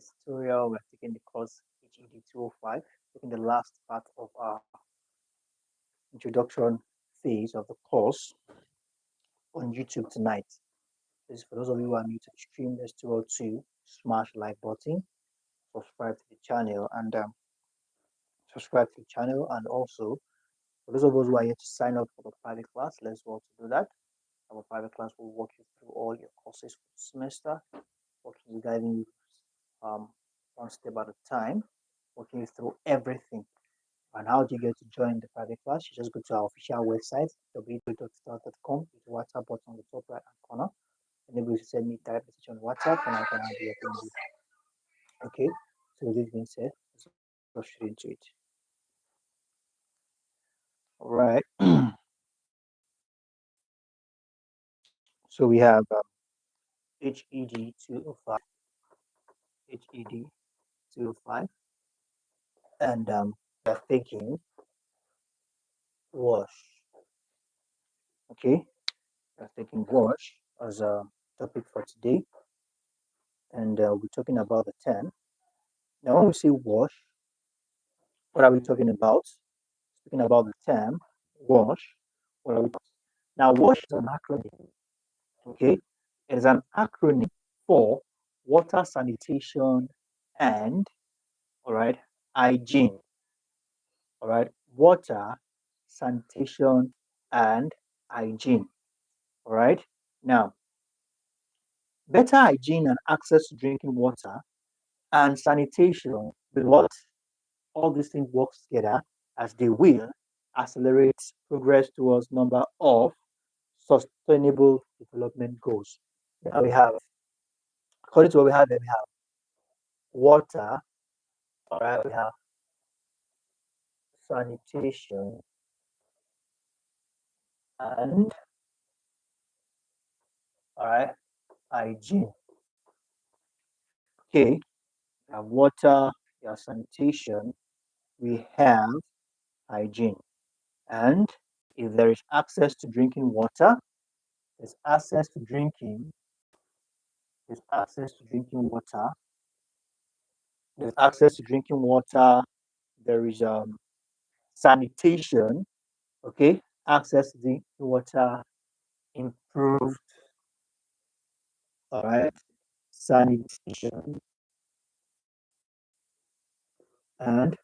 this tutorial, we're taking the course HED205, taking the last part of our introduction phase of the course on YouTube tonight. This is for those of you who are new to the stream. There's 202. Smash like button, subscribe to the channel, and also for those of us who are here to sign up for the private class, let's go to do that. Our private class will walk you through all your courses for the semester, walking you guiding you one step at a time, walking you through everything. And how do you get to join the private class? You just go to our official website, www.start.com, with the WhatsApp button on the top right hand corner. And able to send me direct message on WhatsApp and I can have you attend it. Okay, so with this being said, let's go straight into it. All right. So we have HED 205, HED 205, and we're taking wash. Okay, we're taking wash as a topic for today, and we're talking about the 10. Now, when we say wash, what are we talking about? Speaking about the term wash, what are we talking about? Now, wash is an acronym. Okay, it is an acronym for water sanitation and hygiene. All right, water sanitation and hygiene. All right, now better hygiene and access to drinking water and sanitation will what all these things work together as they will accelerate progress towards number of sustainable development goals. Now we have, according to what we have, then we have water, all right, we have sanitation and all right, hygiene. Okay, we have water, we have sanitation, we have hygiene. And if there is access to drinking water, there's access to drinking, there's access to drinking water, there's access to drinking water, there is sanitation, okay, access to drinking water, improved, all right, sanitation and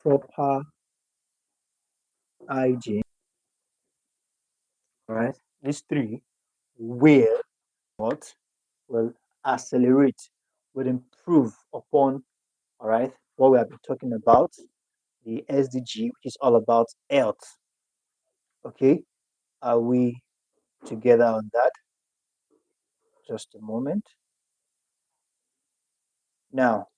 proper hygiene, all right. These three will what will accelerate, will improve upon, all right, what we have been talking about, the SDG, which is all about health. Okay, are we together on that? Just a moment. Now,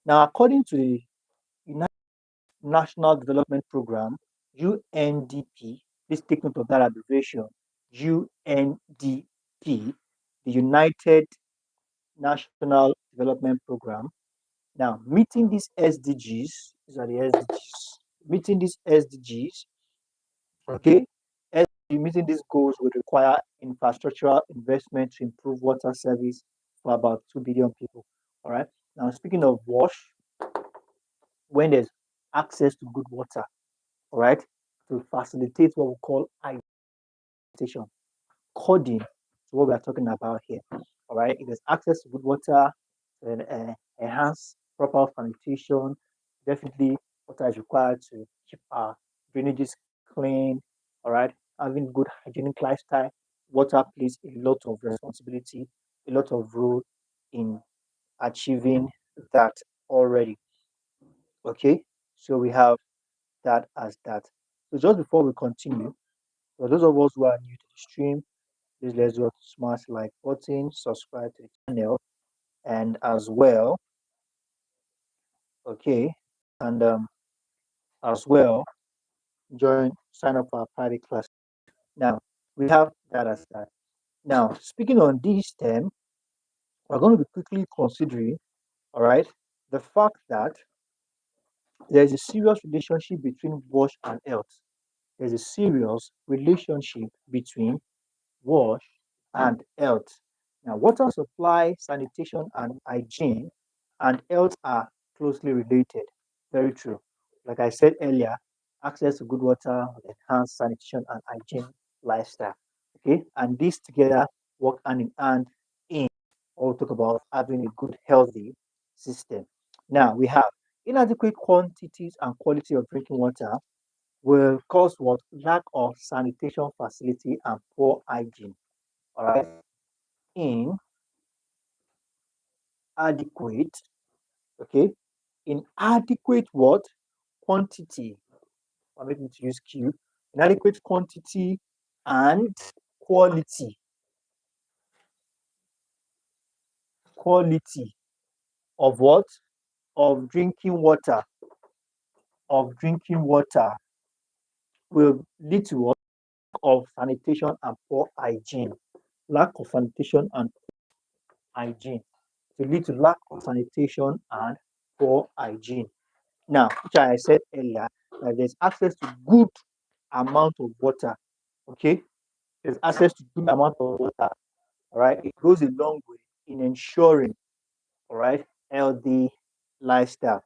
now according to the United National Development Program, UNDP, please take note of that abbreviation, UNDP, the United National Development Program. Now, meeting these SDGs, these are the SDGs, meeting these SDGs, okay, meeting these goals would require infrastructural investment to improve water service for about 2 billion people. All right. Now, speaking of wash, when there's access to good water, all right, to facilitate what we call hydration, according to what we are talking about here. All right. If there's access to good water, then enhance proper sanitation, definitely water is required to keep our drainages clean. All right, having good hygienic lifestyle, water plays a lot of responsibility, a lot of role in achieving that already. Okay, so we have that as that. So just before we continue, for those of us who are new to the stream, please let's do a smash like button, subscribe to the channel, and as well, okay, and as well, sign up for our private class. Now we have that as that. Now, speaking on this term, we're going to be quickly considering, all right, the fact that there is a serious relationship between wash and health. There's a serious relationship between wash and health. Now, water supply, sanitation, and hygiene and health are closely related. Very true. Like I said earlier, access to good water will enhance sanitation and hygiene lifestyle. Okay, and these together work hand in hand in or we talk about having a good, healthy system. Now we have inadequate quantities and quality of drinking water will cause what lack of sanitation facility and poor hygiene. All right, inadequate, okay, inadequate what quantity. I'm making to use Q. Inadequate quantity and quality, quality of what of drinking water, of drinking water will lead to what of sanitation and poor hygiene. Lack of sanitation and hygiene to lead to lack of sanitation and poor hygiene. Now, which I said earlier, that there's access to good amount of water. Okay, there's access to good amount of water. All right, it goes a long way in ensuring, all right, healthy lifestyle.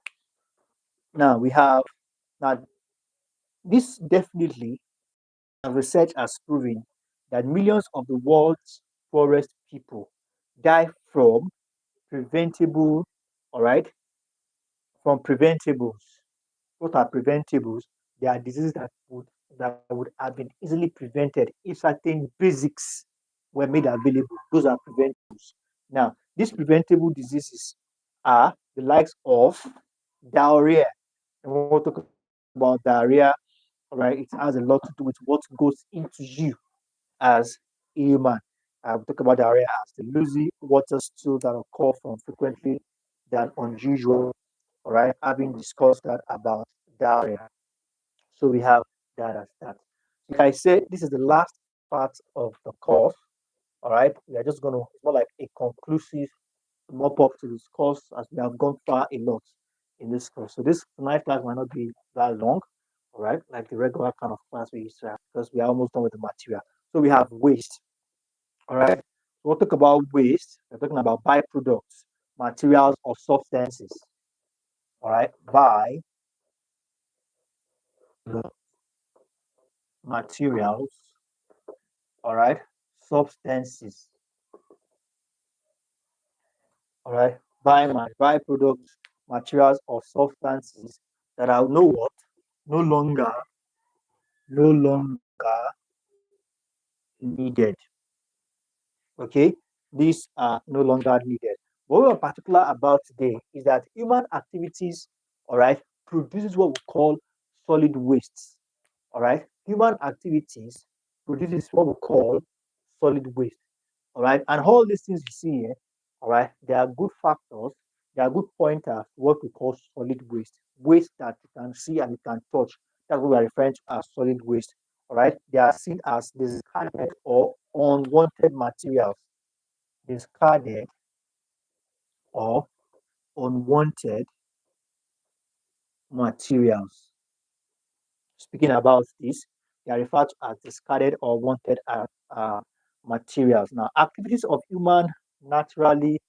Now we have now this definitely research has proven that millions of the world's poorest people die from preventable, all right, from preventables. What are preventables? They are diseases that would have been easily prevented if certain basics were made available. Those are preventables. Now, these preventable diseases are the likes of diarrhea. And when we talk about diarrhea, all right, it has a lot to do with what goes into you as a human. We talk about diarrhea as the loosey water stool that occur from frequently than unusual. All right, having discussed that about diarrhea. So we have that as that. Like I said, this is the last part of the course. All right, we are just gonna it's more like a conclusive mop up to this course as we have gone far a lot in this course. So this tonight class might not be that long, all right, like the regular kind of class we used to have because we are almost done with the material. So we have waste, all right. We'll talk about waste. We're talking about byproducts, materials or substances, all right, by the materials, all right, substances, all right, byproducts, materials or substances that are no what, no longer, no longer needed. Okay, these are no longer needed. What we're particular about today is that human activities, all right, produces what we call solid wastes. All right, human activities produces what we call solid waste. All right, and all these things you see here, all right, they are good factors, they are good pointers to what we call solid waste, waste that you can see and you can touch. That's what we are referring to as solid waste. All right, they are seen as discarded or unwanted materials, discarded or unwanted materials. Speaking about this, they are referred to as discarded or wanted materials. Now, activities of human naturally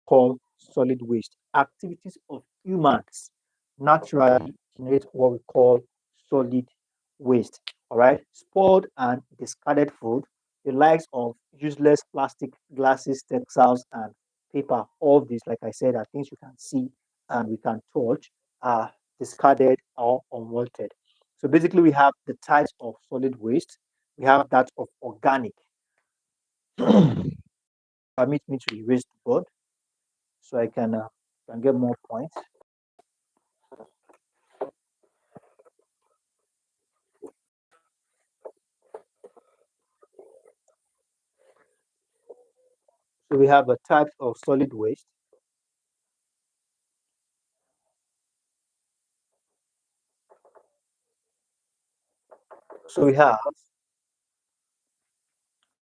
called solid waste. Activities of humans naturally generate what we call solid waste. All right, spoiled and discarded food, the likes of useless plastic, glasses, textiles, and paper. All these, like I said, are things you can see and we can touch, are discarded or unwanted. So basically, we have the types of solid waste. We have that of organic. Permit me to erase the board so I can get more points. So we have a type of solid waste. So we have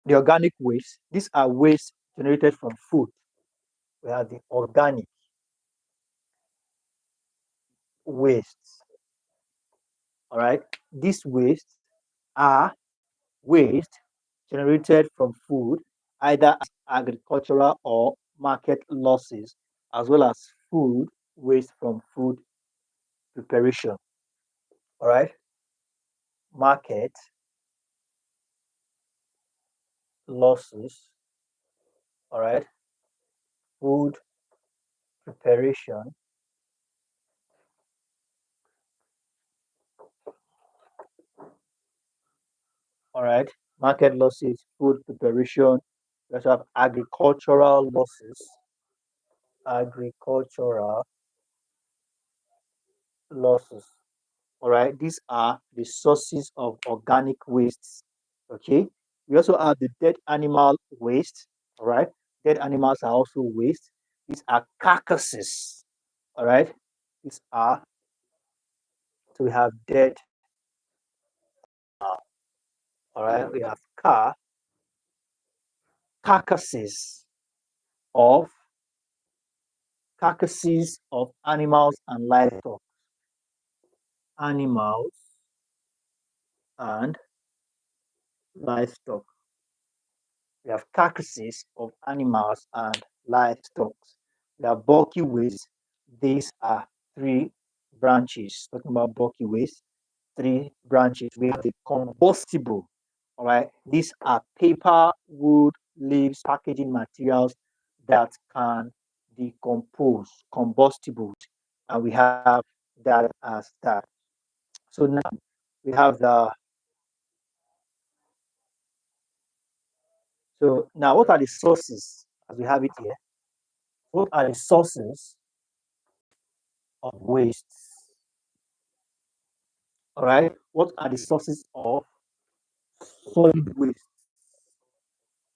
the organic waste. These are waste generated from food. We have the organic waste. All right. These waste are waste generated from food either as agricultural or market losses, as well as food waste from food preparation. All right, market losses. All right, food preparation. All right, market losses, food preparation. We also have agricultural losses. Agricultural losses. All right, these are the sources of organic wastes. Okay, we also have the dead animal waste. All right, dead animals are also waste. These are carcasses. All right, these are, so we have dead. All right, we have carcasses of carcasses of animals and livestock. Animals and livestock. We have carcasses of animals and livestock. We have bulky waste. These are three branches. Talking about bulky waste, three branches. We have the combustible. All right. These are paper, wood, leaves, packaging materials that can decompose, combustibles. And we have that as that. So now we have the, so now what are the sources as we have it here? What are the sources of waste? All right. What are the sources of solid waste?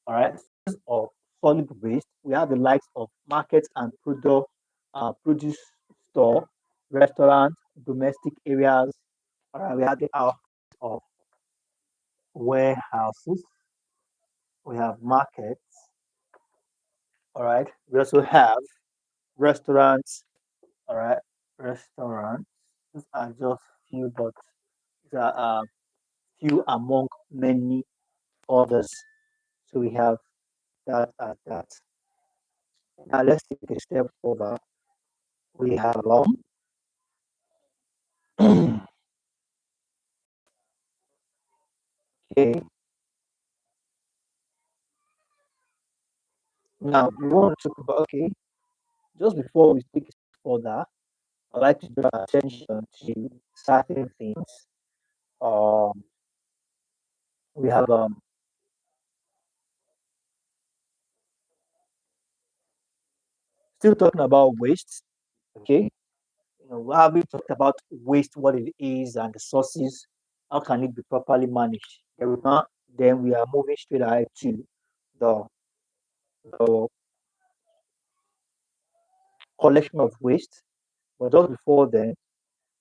All right. Sources of solid waste. We have the likes of markets and produce store, restaurants, domestic areas. All right. We have the out of warehouses. We have markets. All right. We also have restaurants. All right. Restaurants. These are just few, but these are few among many others. So we have that at that. Now let's take a step further. We have okay. Now we want to talk about, okay. Just before we take it further, I'd like to draw attention to certain things. Um, we have still talking about waste. Okay, we talked about waste, what it is, and the sources. How can it be properly managed? Then we are moving straight ahead to the, the collection of waste. But just before then,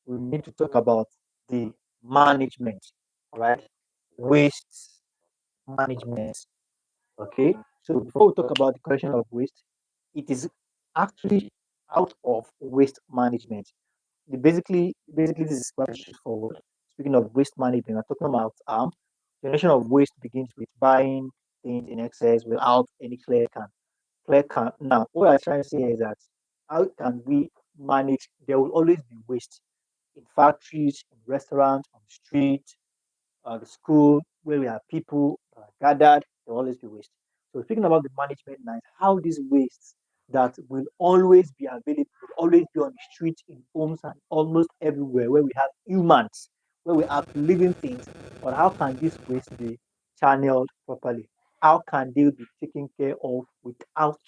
we need to talk about the management, all right? Waste management. Okay. So before we talk about the collection of waste, it is actually out of waste management. Basically this is quite straightforward. Speaking of waste management, we're talking about generation of waste begins with buying things in excess without any clear can. Now, what I'm trying to say is that how can we manage? There will always be waste in factories, in restaurants, on the street, the school, where we have people gathered, there will always be waste. So speaking about the management now, how these wastes that will always be available, will always be on the street, in homes, and almost everywhere where we have humans, where we have living things, but how can this waste be channeled properly? How can they be taken care of without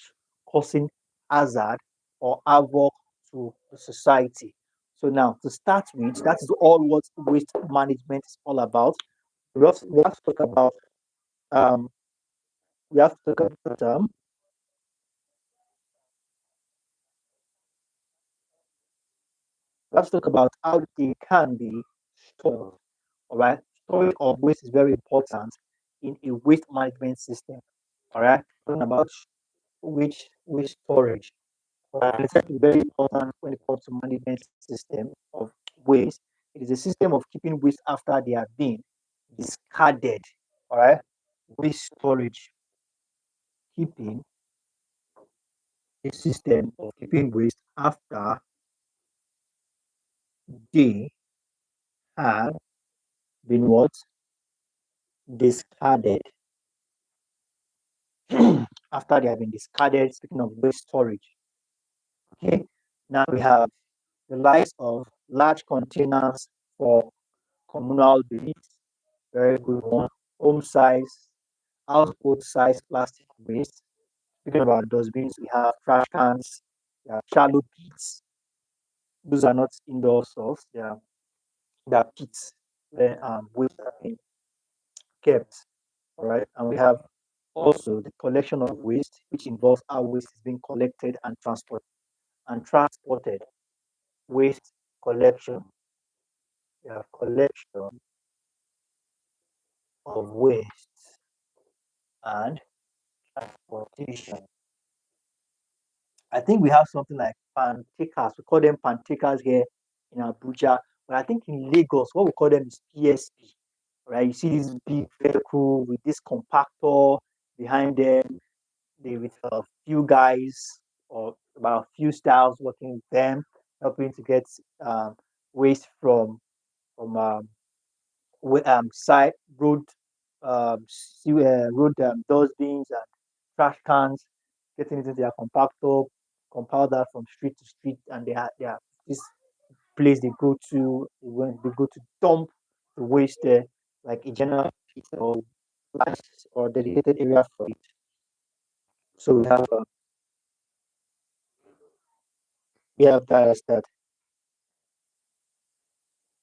causing hazard or havoc to the society? So now, to start with, that is all what waste management is all about. We have to talk about um, we have to talk about we have to talk about how they can be stored. All right, storage of waste is very important in a waste management system. All right, talking about waste storage. All right, it's actually very important when it comes to management system of waste. It is a system of keeping waste after they have been discarded. All right, waste storage. keeping a system of keeping waste after they have been what discarded. After they have been discarded, speaking of waste storage. Okay, now we have the likes of large containers for communal bins, very good one. Home size, household size plastic waste. Speaking about dustbins, we have trash cans, we have shallow pits. Those are not indoor source, they are pits where waste are being kept. All right, and we have also the collection of waste, which involves how waste is being collected and transported. Waste collection. We have collection of waste and transportation. I think we have something like pantakers. We call them pantakers here in Abuja. But I think in Lagos, what we call them is PSP. Right? You see this big vehicle with this compactor behind them. They with a few guys or about a few styles working with them, helping to get waste from side road road dustbins and trash cans, getting it into their compactor, compile that from street to street, and they are this place they go to dump the waste there, like a general pit or large or dedicated area for it. So we have that as that.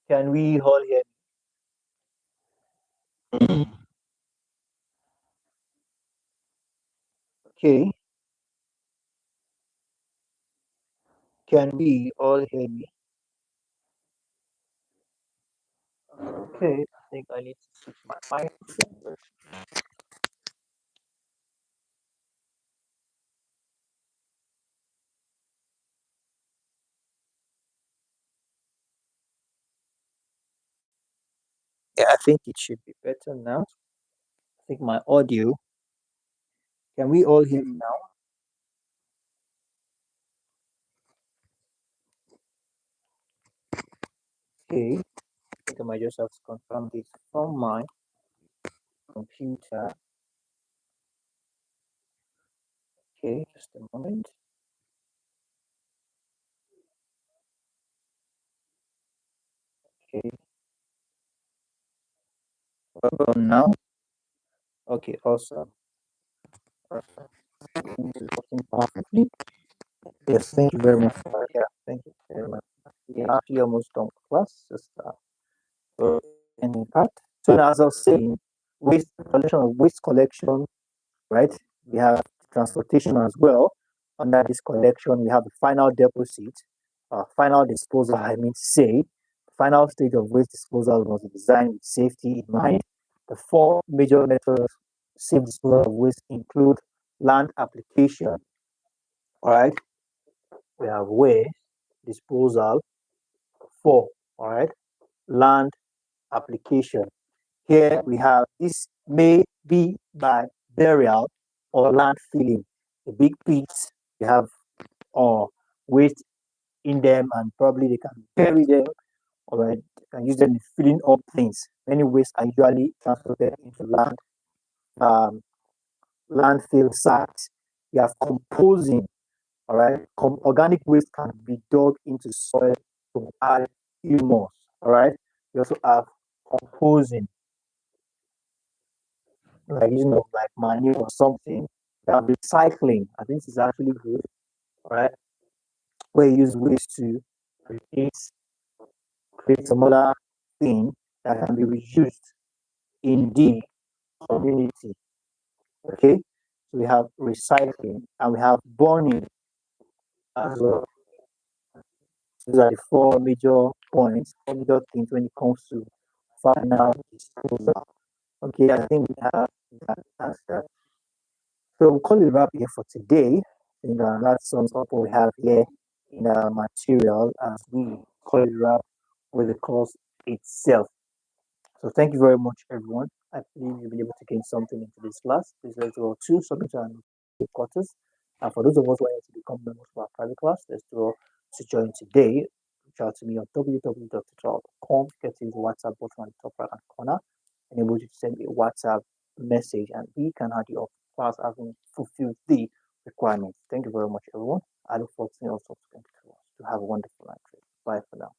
Can we all hear? Okay, can we all hear me? Okay, I think I need to switch my microphone. Yeah, I think it should be better now. I think my audio. Can we all hear me now? Okay, I think I might just have to confirm this from my computer. Okay, just a moment. Okay, what about now? Okay, awesome. Awesome. This is working perfectly. Yes, thank you very much for that. Yeah, thank you very much. We're actually almost done with class. Just ending part. So now, as I was saying, waste collection, right? We have transportation as well. Under this collection, we have the final deposit, final disposal. I mean, to say, final stage of waste disposal was designed with safety in mind. The four major methods of safe disposal of waste include land application. All right, we have waste disposal. Four. All right, land application. Here we have this may be by burial or land filling. The big pits, they have waste in them and probably they can bury them or they can use them in filling up things. Many waste are usually transported into um, landfill sites. You have composing, all right. Organic waste can be dug into soil to add humus, all right. You also have composing, like using of like manure or something. Recycling, I think this is actually good, right? Where you use waste to create create some other thing that can be reused in the community. Okay, so we have recycling and we have burning as well. These are the four major points, four major things when it comes to final disposal. Okay, I think we have that answer. So we'll call it a wrap here for today. And that sums up what we have here in our material as we call it a wrap with the course itself. So thank you very much, everyone. I believe you'll be able to gain something into this class. Please let's go to submit quarters. And for those of us who want to become members of our private class, let's do to join today. Reach out to me on www.tutorial.com. Get to the WhatsApp button on the top right hand corner. Enable you to send me a WhatsApp message, and we can add you up class having fulfilled the requirements. Thank you very much, everyone. I look forward to seeing you all subsequently to have a wonderful night. Bye for now.